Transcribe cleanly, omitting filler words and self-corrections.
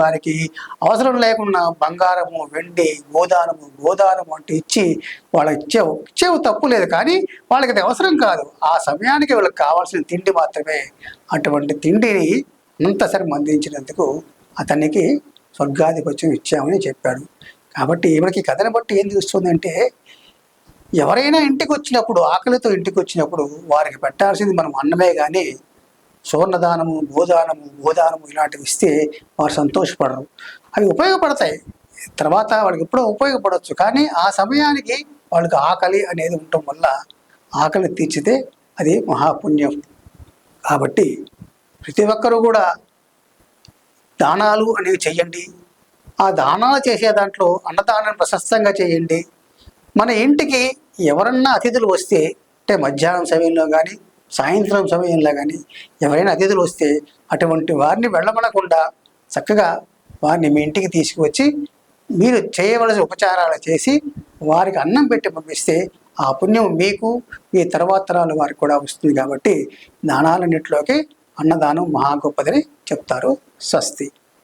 వారికి అవసరం లేకుండా బంగారము, వెండి, గోదానము అంటూ ఇచ్చి వాళ్ళకి ఇచ్చేవు తప్పు లేదు, కానీ వాళ్ళకి అది అవసరం కాదు. ఆ సమయానికి వాళ్ళకి కావాల్సిన తిండి మాత్రమే. అటువంటి తిండిని అనంతసరి అందించినందుకు అతనికి స్వర్గాధిపత్యం ఇచ్చామని చెప్పాడు. కాబట్టి మనకి కథను బట్టి ఏం తెలుస్తుందంటే, ఎవరైనా ఇంటికి వచ్చినప్పుడు, ఆకలితో ఇంటికి వచ్చినప్పుడు వారికి పెట్టాల్సింది మనం అన్నమే కానీ సువర్ణదానము, గోదానము ఇలాంటివి ఇస్తే వారు సంతోషపడరు. అవి ఉపయోగపడతాయి, తర్వాత వాళ్ళకి ఎప్పుడో ఉపయోగపడవచ్చు, కానీ ఆ సమయానికి వాళ్ళకి ఆకలి అనేది ఉండటం వల్ల ఆకలి తీర్చితే అది మహాపుణ్యం. కాబట్టి ప్రతి ఒక్కరూ కూడా దానాలు అనేవి చెయ్యండి. ఆ దానాలు చేసే దాంట్లో అన్నదానం ప్రశస్తంగా చేయండి. మన ఇంటికి ఎవరన్నా అతిథులు వస్తే, అంటే మధ్యాహ్నం సమయంలో కానీ సాయంత్రం సమయంలో కానీ ఎవరైనా అతిథులు వస్తే అటువంటి వారిని వెళ్ళమనకుండా చక్కగా వారిని మీ ఇంటికి తీసుకువచ్చి మీరు చేయవలసిన ఉపచారాలు చేసి వారికి అన్నం పెట్టి పంపిస్తే ఆ పుణ్యం మీకు, మీ తర్వాత తరాల వారికి కూడా వస్తుంది. కాబట్టి దానాలన్నింటిలోకి అన్నదానం మహా గొప్పదని చెప్తారు. స్వస్తి.